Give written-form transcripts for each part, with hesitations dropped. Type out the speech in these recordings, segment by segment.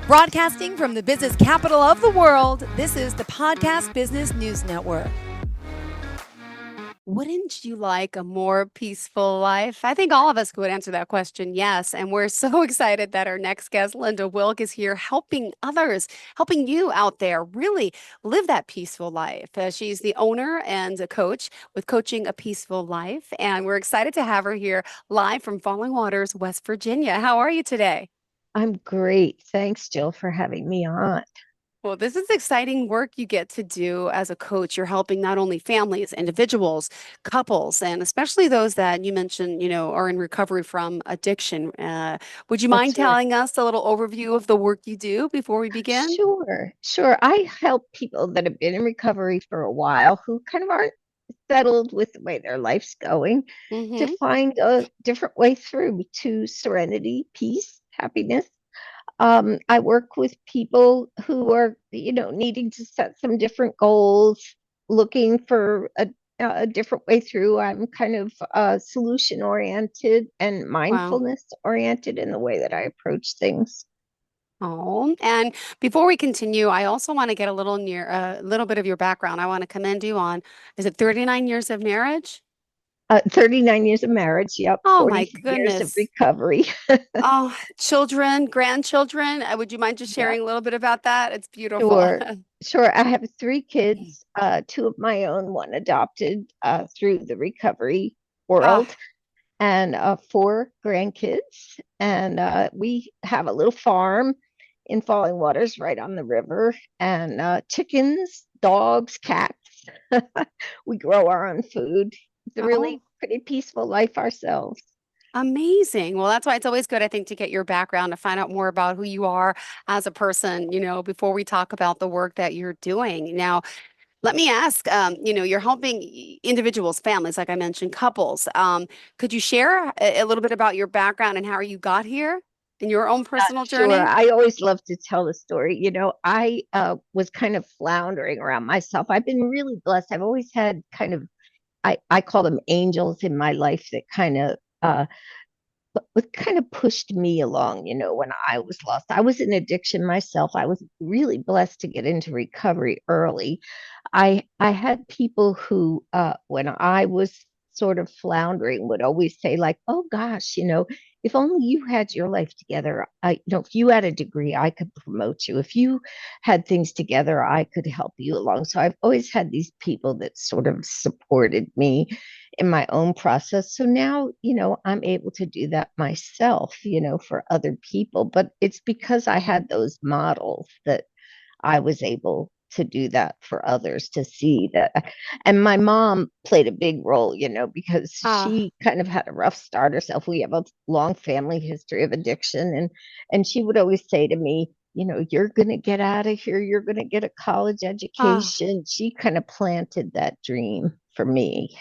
Broadcasting from the business capital of the world, this is the Podcast Business News Network. Wouldn't you like a more peaceful life? I think all of us would answer that question, yes. And we're so excited that our next guest, Linda Wilk, is here helping others, helping you out there really live that peaceful life. She's the owner and a coach with Coaching a Peaceful Life. And we're excited to have her here live from Falling Waters, West Virginia. How are you today? I'm great. Thanks, Jill, for having me on. Well, this is exciting work you get to do as a coach. You're helping not only families, individuals, couples, and especially those that you mentioned, are in recovery from addiction. Would you mind That's right. telling us a little overview of the work you do before we begin? Sure. I help people that have been in recovery for a while who kind of aren't settled with the way their life's going to Mm-hmm. find a different way through to serenity, peace, happiness. I work with people who are, needing to set some different goals, looking for a different way through. I'm kind of solution oriented and Wow. mindfulness oriented in the way that I approach things. Oh, and before we continue, I also want to get a little bit of your background. I want to commend you on, is it 39 years of marriage? 39 years of marriage, yep, Oh my 40 years of goodness. recovery. Oh, children, grandchildren. Would you mind just Yeah, sharing a little bit about that? It's beautiful. sure. Sure. I have three kids, two of my own, one adopted through the recovery Ah, world, and four grandkids. And we have a little farm in Falling Waters right on the river, and chickens, dogs, cats. We grow our own food. It's a oh, really pretty peaceful life ourselves. amazing. Well, that's why it's always good, I think, to get your background to find out more about who you are as a person, before we talk about the work that you're doing. Now, let me ask, you're helping individuals, families, like I mentioned, couples. Could you share a little bit about your background and how you got here in your own personal Sure. journey? I always love to tell the story. I was kind of floundering around myself. I've been really blessed. I've always had kind of, I call them angels in my life that kind of pushed me along, when I was lost. I was in addiction myself. I was really blessed to get into recovery early. I had people who when I was sort of floundering would always say like, "Oh gosh, if only you had your life together. If you had a degree, I could promote you. If you had things together, I could help you along." So I've always had these people that sort of supported me in my own process. So now, I'm able to do that myself, for other people, but it's because I had those models that I was able to do that for others to see that. And my mom played a big role, because Ah, she kind of had a rough start herself. We have a long family history of addiction, and she would always say to me, you're going to get out of here. You're going to get a college ah. education. She kind of planted that dream for me.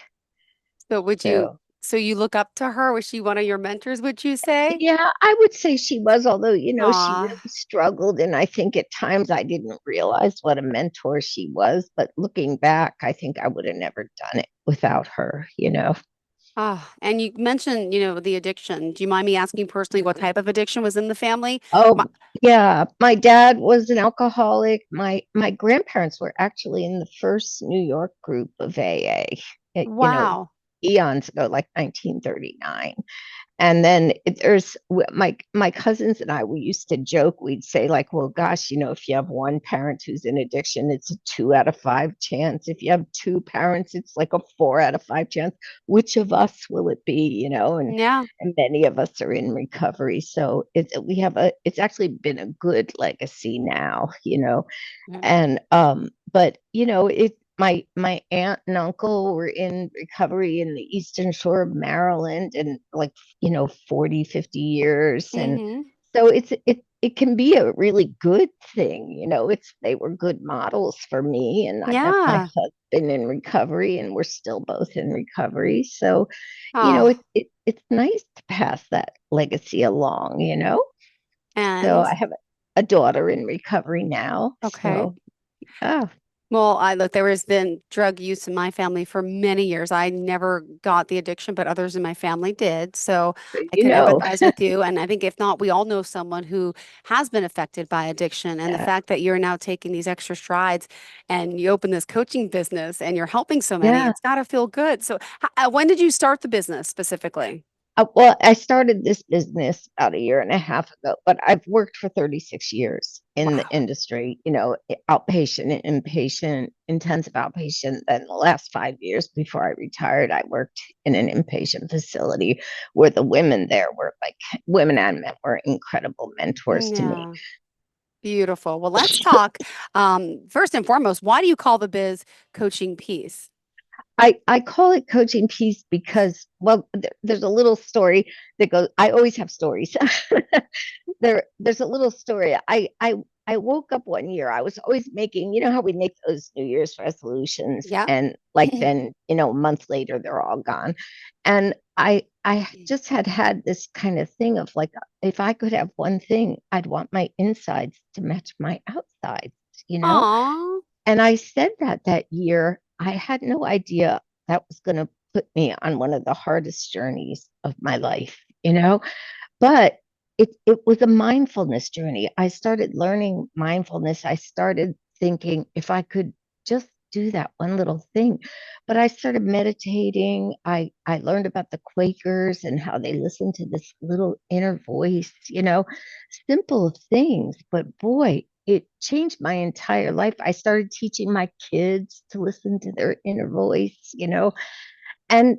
So would you, So, so you look up to her? Was she one of your mentors, would you say? yeah, I would say she was, although, she really Ah, struggled. And I think at times I didn't realize what a mentor she was. But looking back, I think I would have never done it without her. ah. And you mentioned, the addiction. Do you mind me asking personally what type of addiction was in the family? My, Oh, yeah. My dad was an alcoholic. My grandparents were actually in the first New York group of AA, wow. eons ago, like 1939. And then there's my cousins and I, we used to joke, we'd say like, well, gosh, if you have one parent who's in addiction, it's a 2 out of 5 chance. If you have two parents, it's like a 4 out of 5 chance. Which of us will it be? Yeah. And many of us are in recovery. So it's actually been a good legacy now. And but it my aunt and uncle were in recovery in the eastern shore of Maryland and like 40, 50 years. And Mm-hmm. so it can be a really good thing. It's they were good models for me. And I met my Yeah. husband in recovery and we're still both in recovery. So Oh, it's nice to pass that legacy along. So and I have a daughter in recovery now. okay. So yeah. Well, I look, there has been drug use in my family for many years. I never got the addiction, but others in my family did. So I You could know, empathize with you. And I think if not, we all know someone who has been affected by addiction. And the yeah, fact that you're now taking these extra strides and you open this coaching business and you're helping so many, yeah. it's got to feel good. So when did you start the business specifically? Well, I started this business about a year and a half ago, but I've worked for 36 years in the Wow. industry, outpatient and inpatient, intensive outpatient. Then the last 5 years before I retired, I worked in an inpatient facility where the women there were like women and men were incredible mentors to me. Yeah. Beautiful. Well, let's talk. First and foremost, why do you call the biz coaching piece? I call it coaching piece because, well, there's a little story that goes, I always have stories. There's a little story. I woke up one year. I was always making, how we make those New Year's resolutions, Yeah. and like then, a month later they're all gone. And I just had this kind of thing of like, if I could have one thing, I'd want my insides to match my outsides, you know? Aw. And I said that year. I had no idea that was going to put me on one of the hardest journeys of my life, but it was a mindfulness journey. I started learning mindfulness. I started thinking if I could just do that one little thing. But I started meditating. I learned about the Quakers and how they listen to this little inner voice, simple things. But boy, it changed my entire life. I started teaching my kids to listen to their inner voice, and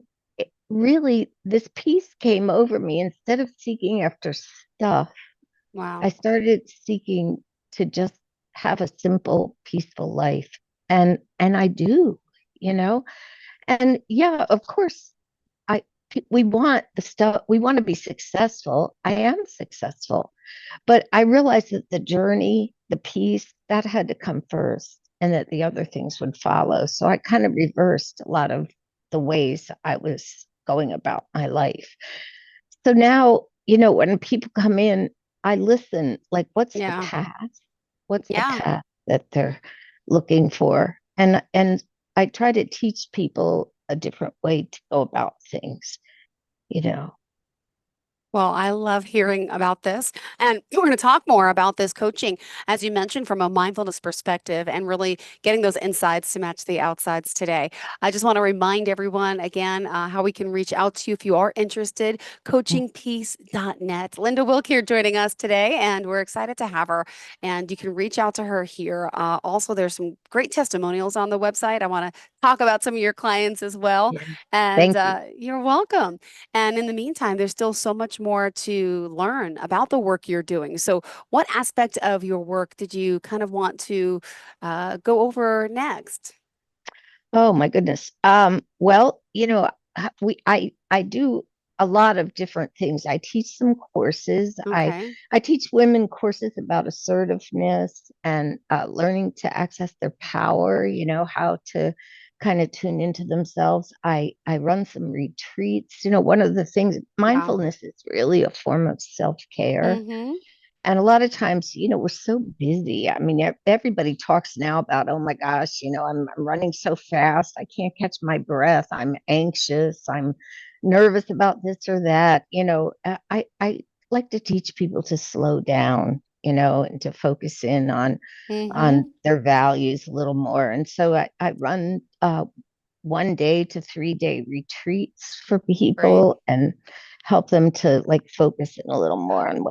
really, this peace came over me. Instead of seeking after stuff, I Wow. started seeking to just have a simple, peaceful life. And I do, you know. And yeah, of course, I we want the stuff, we want to be successful. I am successful, but I realized that the journey, the peace, that had to come first and that the other things would follow. So I kind of reversed a lot of the ways I was going about my life. So now, when people come in, I listen, like, what's the Yeah. path? What's the Yeah. path that they're looking for? And I try to teach people a different way to go about things, you know. Well, I love hearing about this. And we're going to talk more about this coaching, as you mentioned, from a mindfulness perspective and really getting those insides to match the outsides today. I just want to remind everyone again how we can reach out to you if you are interested. Coachingpeace.net. Linda Wilk here joining us today, and we're excited to have her. And you can reach out to her here. Also, there's some great testimonials on the website. I want to talk about some of your clients as well. Yeah. And Thank you. you're welcome. And in the meantime, there's still so much more to learn about the work you're doing. So, what aspect of your work did you kind of want to go over next? Oh my goodness. Well, I do a lot of different things. I teach some courses. Okay. I teach women courses about assertiveness and learning to access their power, how to kind of tune into themselves. I run some retreats. One of the things, Wow. mindfulness is really a form of self-care. Mm-hmm. And a lot of times, we're so busy. I mean, everybody talks now about, oh my gosh, I'm running so fast. I can't catch my breath. I'm anxious. I'm nervous about this or that. I like to teach people to slow down, and to focus in on Mm-hmm. their values a little more. And so I run 1 day to 3 day retreats for Great. people and help them to like focus in a little more on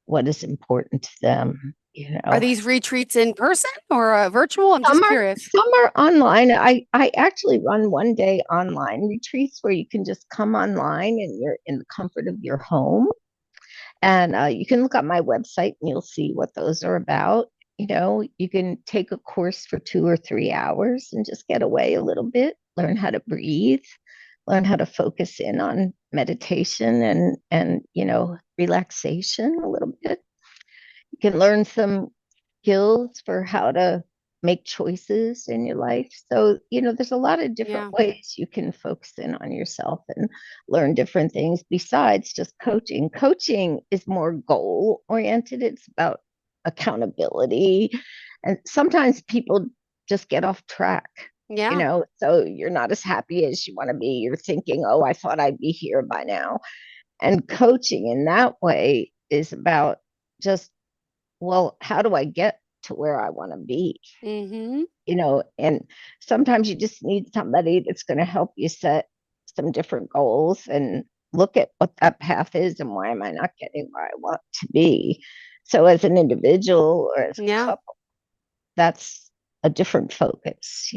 what is important to them, Are these retreats in person or virtual? I'm Some just are curious. some are online. I actually run 1 day online retreats where you can just come online and you're in the comfort of your home. And you can look up my website and you'll see what those are about. You can take a course for 2 or 3 hours and just get away a little bit, learn how to breathe, learn how to focus in on meditation and relaxation a little bit. You can learn some skills for how to make choices in your life. So, there's a lot of different Yeah. ways you can focus in on yourself and learn different things besides just coaching. Coaching is more goal oriented, it's about accountability. And sometimes people just get off track. Yeah. So you're not as happy as you want to be. You're thinking, oh, I thought I'd be here by now. And coaching in that way is about just, well, how do I get to where I want to be? Mm-hmm. And sometimes you just need somebody that's going to help you set some different goals and look at what that path is and why am I not getting where I want to be. So as an individual or as a Yeah. couple, that's a different focus.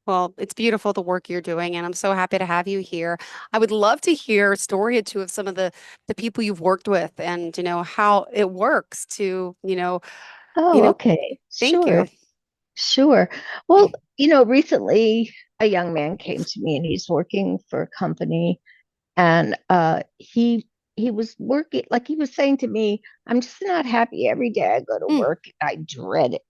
Well, it's beautiful the work you're doing, and I'm so happy to have you here. I would love to hear a story or two of some of the people you've worked with and how it works to, you Oh, know, okay. thank you. Sure. Sure. Well, recently a young man came to me and he's working for a company and he was working like he was saying to me, I'm just not happy every day I go to Mm, work. I dread it.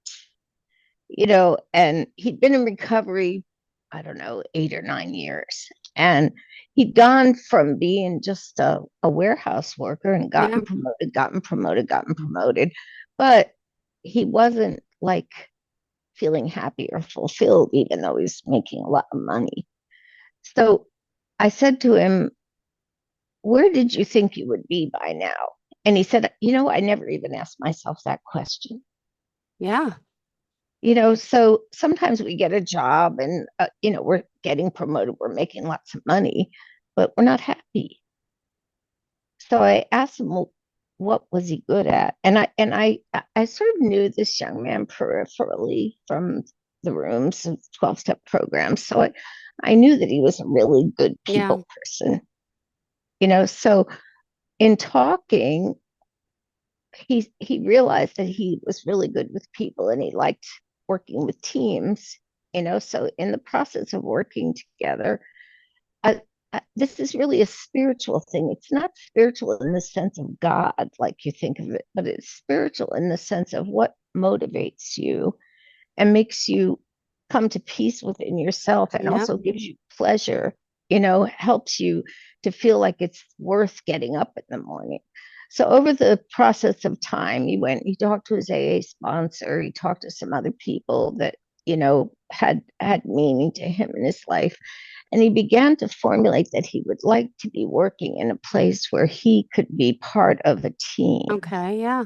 And he'd been in recovery, I don't know, 8 or 9 years. And he'd gone from being just a warehouse worker and yeah, gotten promoted. But he wasn't like feeling happy or fulfilled, even though he's making a lot of money. So I said to him, where did you think you would be by now? And he said, I never even asked myself that question. yeah, So sometimes we get a job and, we're getting promoted, we're making lots of money, but we're not happy. So I asked him, well, what was he good at? And I sort of knew this young man peripherally from the rooms of 12-step programs. So I knew that he was a really good yeah. people person. So in talking, he realized that he was really good with people and he liked working with teams. So in the process of working together, this is really a spiritual thing. It's not spiritual in the sense of God, like you think of it, but it's spiritual in the sense of what motivates you and makes you come to peace within yourself and Yep. also gives you pleasure, helps you to feel like it's worth getting up in the morning. So over the process of time, he talked to his AA sponsor, he talked to some other people that, had meaning to him in his life. And he began to formulate that he would like to be working in a place where he could be part of a team. Okay, yeah.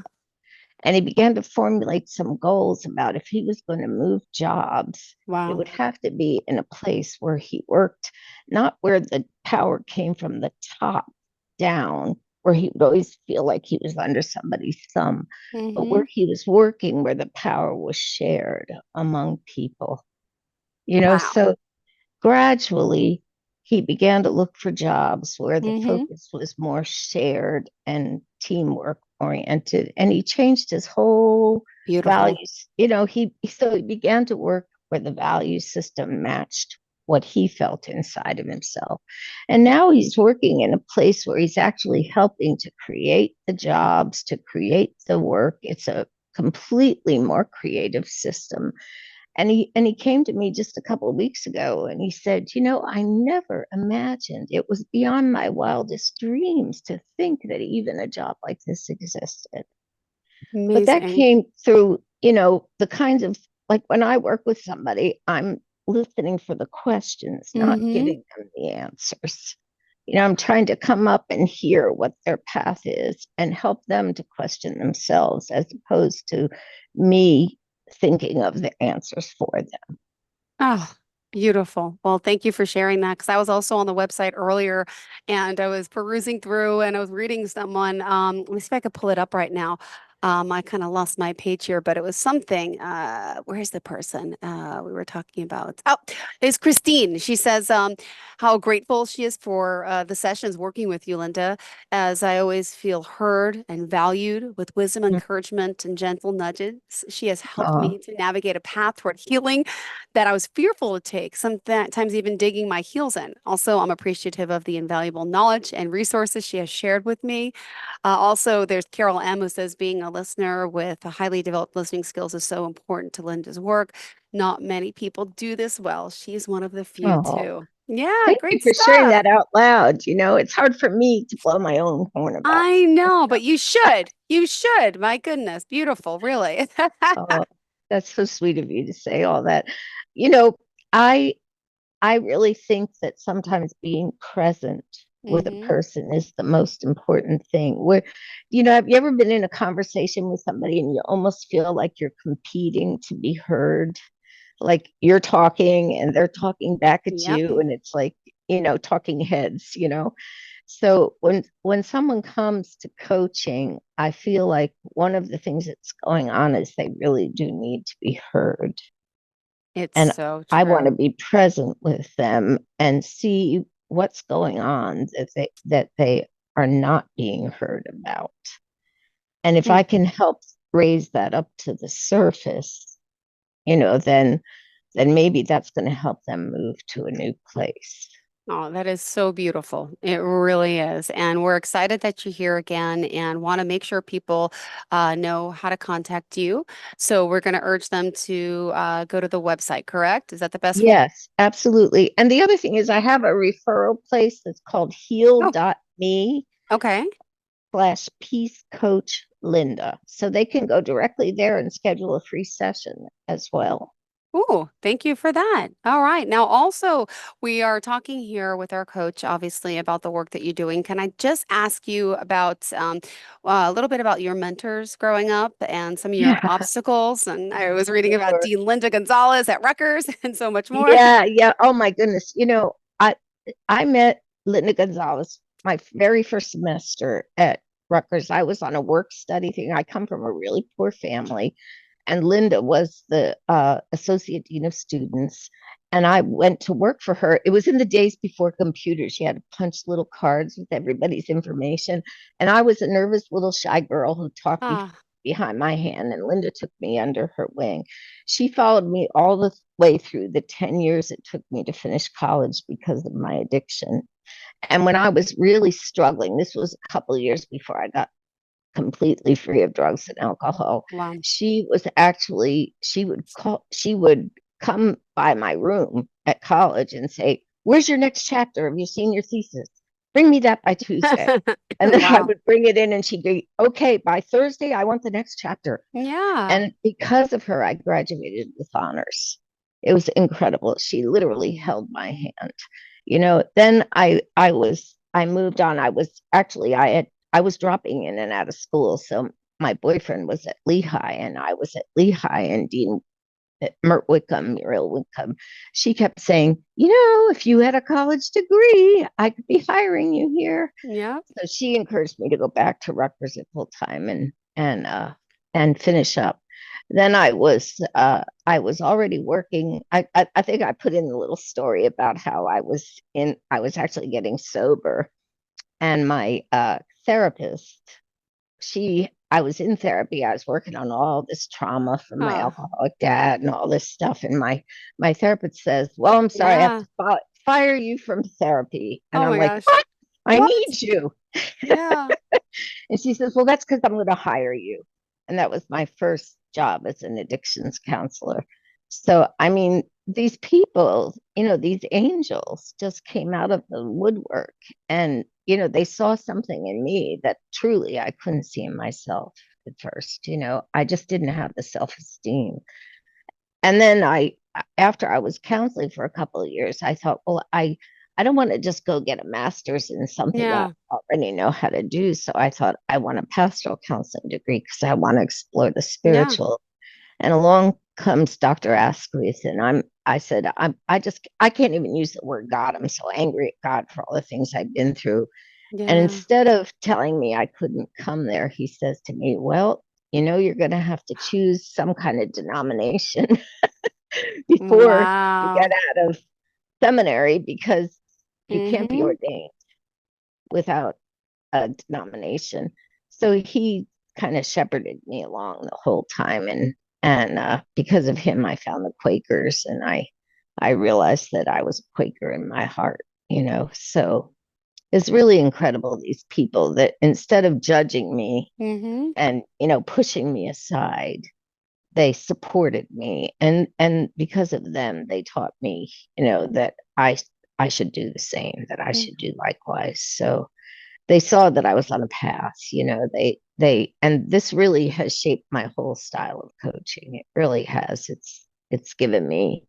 And he began to formulate some goals about if he was going to move jobs, it Wow. would have to be in a place where he worked, not where the power came from the top down, where he would always feel like he was under somebody's thumb, but Mm-hmm. where he was working where the power was shared among people. Wow. So gradually, he began to look for jobs where the Mm-hmm. focus was more shared and teamwork oriented. And he changed his whole Beautiful. values. He began to work where the value system matched what he felt inside of himself. And now he's working in a place where he's actually helping to create the jobs, to create the work. It's a completely more creative system. And he came to me just a couple of weeks ago and he said, I never imagined, it was beyond my wildest dreams to think that even a job like this existed. But that Amazing. came through, the kinds of, like when I work with somebody, I'm listening for the questions, not Mm-hmm. giving them the answers. I'm trying to come up and hear what their path is and help them to question themselves as opposed to me thinking of the answers for them. Oh, beautiful. Well, thank you for sharing that because I was also on the website earlier and I was perusing through and I was reading someone. Let me see if I could pull it up right now. I kind of lost my page here, but it was something. Where's the person we were talking about? Oh, it's Christine. She says how grateful she is for the sessions working with you, Linda, as I always feel heard and valued with wisdom, encouragement, and gentle nudges. She has helped Oh, me to navigate a path toward healing that I was fearful to take, sometimes even digging my heels in. Also, I'm appreciative of the invaluable knowledge and resources she has shared with me. Also, there's Carol M., who says being a listener with a highly developed listening skills is so important to Linda's work. Not many people do this well. She's one of the few, oh, too. Yeah, thank you great for sharing stuff. that out loud. It's hard for me to blow my own horn about I this know, but stuff. you should. You should. My goodness, beautiful, really. Oh, That's so sweet of you to say all that. You know, I I really think that sometimes being present with a Mm-hmm. person is the most important thing. Have you ever been in a conversation with somebody and you almost feel like you're competing to be heard? Like you're talking and they're talking back at Yep. you, and it's like, talking heads. So when someone comes to coaching, I feel like one of the things that's going on is they really do need to be heard. It's And so I want to true. be present with them and see what's going on that they are not being heard about. And if I Mm. can help raise that up to the surface, then maybe that's going to help them move to a new place. Oh, that is so beautiful. It really is. And we're excited that you're here again and want to make sure people know how to contact you. So we're going to urge them to go to the website, correct? Is that the best one? Yes, absolutely. And the other thing is I have a referral place that's called Oh, heal.me okay. slash peace coach Linda. So they can go directly there and schedule a free session as well. Ooh, thank you for that. All right. Now, also, we are talking here with our coach, obviously, about the work that you're doing. Can I just ask you about a little bit about your mentors growing up and some of your Yeah, obstacles? And I was reading about sure. Dean Linda Gonzalez at Rutgers and so much more. Yeah, yeah. Oh my goodness. I met Linda Gonzalez my very first semester at Rutgers. I was on a work study thing. I come from a really poor family, and Linda was the associate dean of students. And I went to work for her. It was in the days before computers. She had to punch little cards with everybody's information. And I was a nervous little shy girl who talked Ah, behind my hand, and Linda took me under her wing. She followed me all the way through the 10 years it took me to finish college because of my addiction. And when I was really struggling, this was a couple of years before I got completely free of drugs and alcohol. wow. She would come by my room at college and say, "Where's your next chapter? Have you seen your thesis? Bring me that by Tuesday." And then I Wow. would bring it in and she'd go, "Okay, by Thursday, I want the next chapter." Yeah. And because of her, I graduated with honors. It was incredible. She literally held my hand. Then I moved on. I was dropping in and out of school. So my boyfriend was at Lehigh and I was at Lehigh, and Dean Mert Wickham, Muriel Wickham, she kept saying, if you had a college degree, I could be hiring you here. Yeah. So she encouraged me to go back to Rutgers at full time and finish up. Then I was already working. I think I put in a little story about how I was actually getting sober, and my therapist, I was in therapy. I was working on all this trauma from my Oh, alcoholic dad and all this stuff. And my therapist says, "Well, I'm sorry, I have yeah. to fire you from therapy." And Oh I'm my like, gosh. "What? I What? need you." Yeah. And she says, "Well, that's because I'm going to hire you." And that was my first job as an addictions counselor. So, I mean, these people, these angels just came out of the woodwork, and, they saw something in me that truly I couldn't see in myself at first. I just didn't have the self esteem. And then after I was counseling for a couple of years, I thought, well, I don't want to just go get a master's in something that Yeah. I already know how to do. So I thought I want a pastoral counseling degree because I want to explore the Yeah. spiritual. And along comes Dr. Asquith, and I said, I can't even use the word God. I'm so angry at God for all the things I've been through. And Yeah. instead of telling me I couldn't come there, he says to me, "Well, you're going to have to choose some kind of denomination before you get Wow. out of seminary because you can't be Mm-hmm. ordained without a denomination." So he kind of shepherded me along the whole time, and because of him, I found the Quakers, and I realized that I was a Quaker in my heart. So it's really incredible, these people that instead of judging me Mm-hmm. and pushing me aside, they supported me, and because of them they taught me that I should do the same, that I should do likewise. So they saw that I was on a path. and this really has shaped my whole style of coaching. It really has. It's given me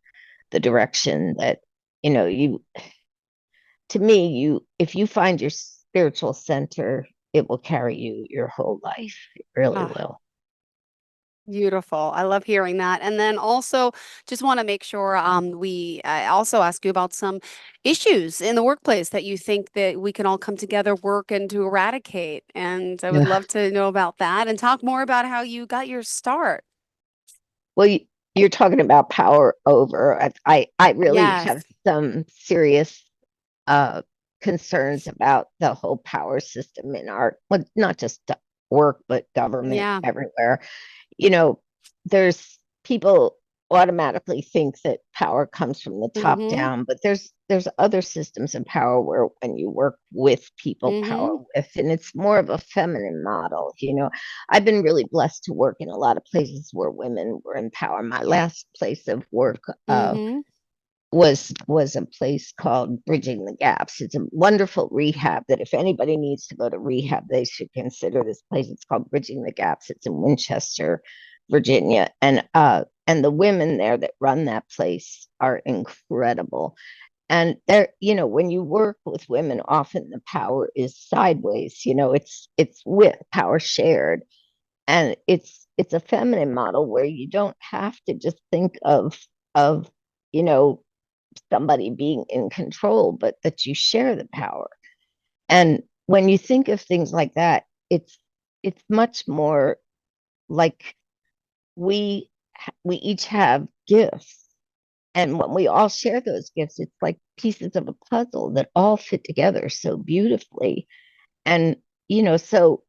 the direction that, you to me, if you find your spiritual center, it will carry you your whole life. It really Ah, will. beautiful. I love hearing that. And then also, just want to make sure we also ask you about some issues in the workplace that you think that we can all come together, work, and to eradicate. And I would Yeah. love to know about that and talk more about how you got your start. Well, you're talking about power over. I really Yes. have some serious uh, concerns about the whole power system in our, well, not just work, but government Yeah. everywhere. You know, there's people automatically think that power comes from the top Mm-hmm. down, but there's other systems of power where when you work with people, power Mm-hmm. with, and it's more of a feminine model. I've been really blessed to work in a lot of places where women were in power. My last place of work Mm-hmm. was a place called Bridging the Gaps. It's a wonderful rehab that if anybody needs to go to rehab, they should consider this place. It's called Bridging the Gaps. It's in Winchester, Virginia, and the women there that run that place are incredible. And when you work with women, often the power is sideways. It's with power shared, and it's a feminine model where you don't have to just think of you know somebody being in control, but that you share the power. And when you think of things like that, it's much more like we we each have gifts. And when we all share those gifts, it's like pieces of a puzzle that all fit together so beautifully. And so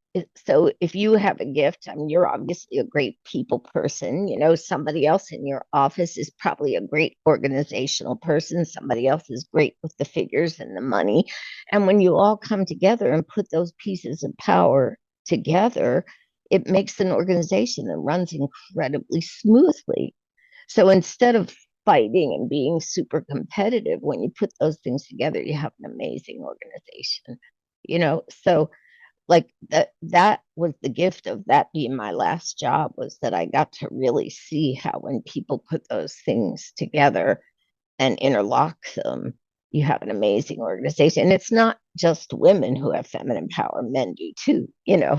if you have a gift, I mean, you're obviously a great people person. Somebody else in your office is probably a great organizational person. Somebody else is great with the figures and the money. And when you all come together and put those pieces of power together, it makes an organization that runs incredibly smoothly. So instead of fighting and being super competitive, when you put those things together, you have an amazing organization. So like that was the gift of that being my last job, was that I got to really see how when people put those things together and interlock them, you have an amazing organization. And it's not just women who have feminine power, men do too.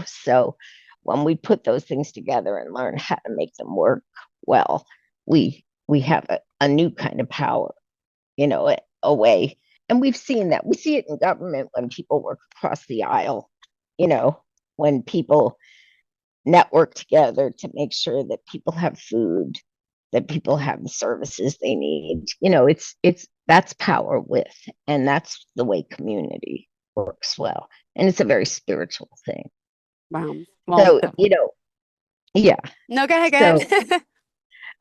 So when we put those things together and learn how to make them work well, we have a new kind of power, a way. And we've seen that. We see it in government when people work across the aisle, you know, when people network together to make sure that people have food, that people have the services they need. It's that's power with, and that's the way community works well. And it's a very spiritual thing. Wow. Well, So, yeah. no, go ahead, go So ahead.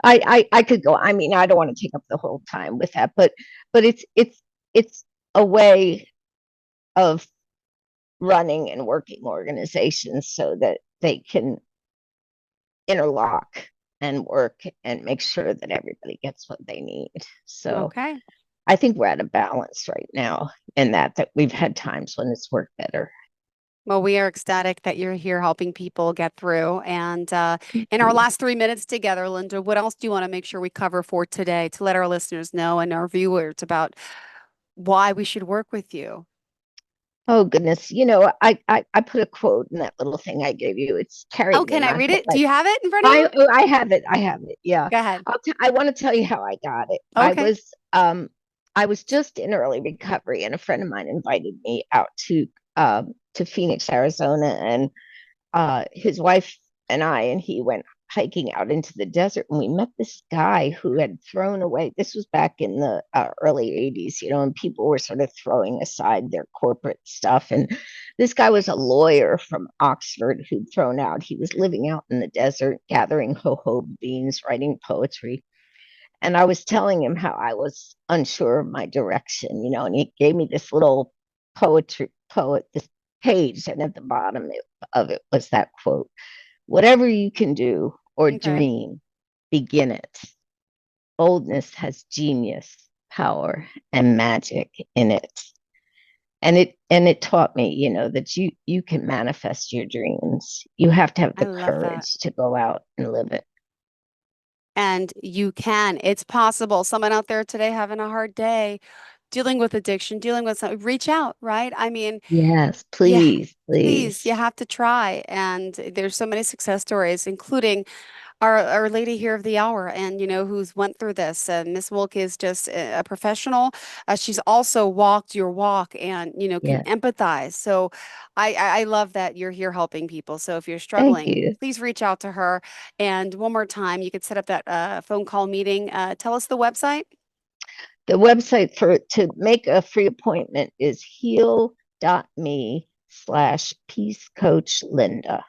I could go. I mean, I don't want to take up the whole time with that, but it's a way of running and working organizations so that they can interlock and work and make sure that everybody gets what they need. So Okay. I think we're at a balance right now in that we've had times when it's worked better. Well, we are ecstatic that you're here helping people get through. And Thank in our you. last 3 minutes together, Linda, what else do you want to make sure we cover for today to let our listeners know and our viewers about why we should work with you? Oh goodness, I put a quote in that little thing I gave you. It's Oh, carried me can I my read whole it? Do life. you have it in front of I you? oh, I have it. I have it. Yeah. Go ahead. I want to tell you how I got it. Okay. I was just in early recovery, and a friend of mine invited me out to Phoenix, Arizona, and his wife and he went hiking out into the desert, and we met this guy who had thrown away. This was back in the early 80s, and people were sort of throwing aside their corporate stuff. And this guy was a lawyer from Oxford who'd thrown out. He was living out in the desert, gathering jojoba beans, writing poetry. And I was telling him how I was unsure of my direction, and he gave me this little this page, and at the bottom of it was that quote: "Whatever you can do or Okay. dream, begin it. Boldness has genius, power, and magic in it." And it taught me, that you can manifest your dreams. You have to have I the love that. courage to go out and live it. And you can. It's possible. Someone out there today having a hard day, dealing with addiction, dealing with something, reach out, right? I mean, Yes, yeah, please, please, you please. have to try. And there's so many success stories, including our lady here of the hour, and who's went through this. Miss Wilk is just a professional. She's also walked your walk and can Yeah. empathize. So I love that you're here helping people. So if you're Thank struggling, you. please reach out to her. And one more time, you could set up that phone call meeting. Tell us the website. The website to make a free appointment is heal.me/peace coach Linda.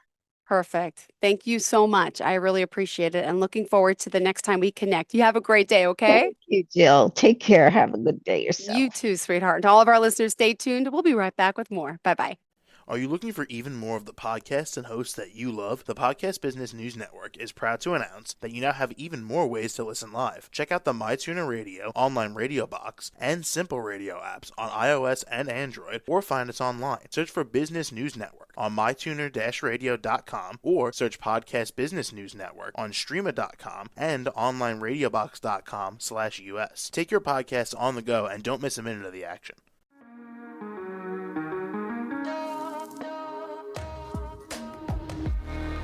Perfect. Thank you so much. I really appreciate it, and looking forward to the next time we connect. You have a great day, okay? Thank you, Jill. Take care. Have a good day You yourself. too, sweetheart. And to all of our listeners, stay tuned. We'll be right back with more. Bye bye. Are you looking for even more of the podcasts and hosts that you love? The Podcast Business News Network is proud to announce that you now have even more ways to listen live. Check out the MyTuner Radio, online radio box, and Simple Radio apps on iOS and Android, or find us online. Search for Business News Network on mytuner-radio.com, or search Podcast Business News Network on streama.com and onlineradiobox.com/US. Take your podcast on the go and don't miss a minute of the action.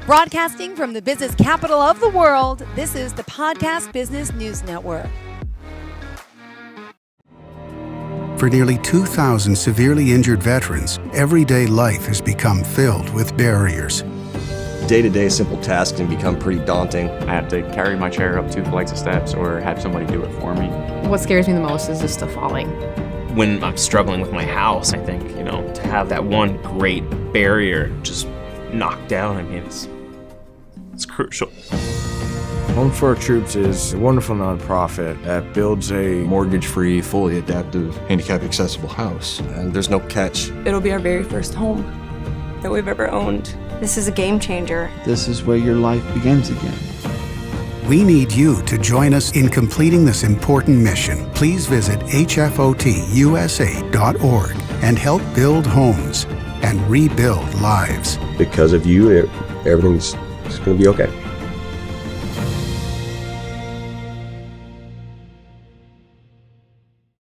Broadcasting from the business capital of the world, this is the Podcast Business News Network. For nearly 2,000 severely injured veterans, everyday life has become filled with barriers. Day-to-day simple tasks can become pretty daunting. I have to carry my chair up 2 flights of steps or have somebody do it for me. What scares me the most is just the falling. When I'm struggling with my house, I think, to have that one great barrier just knocked down, it's crucial. Home for Our Troops is a wonderful nonprofit that builds a Mortgage-free, fully adaptive, handicap-accessible house. And there's no catch. It'll be our very first home that we've ever owned. This is a game changer. This is where your life begins again. We need you to join us in completing this important mission. Please visit hfotusa.org and help build homes and rebuild lives. Because of you, everything's going to be okay.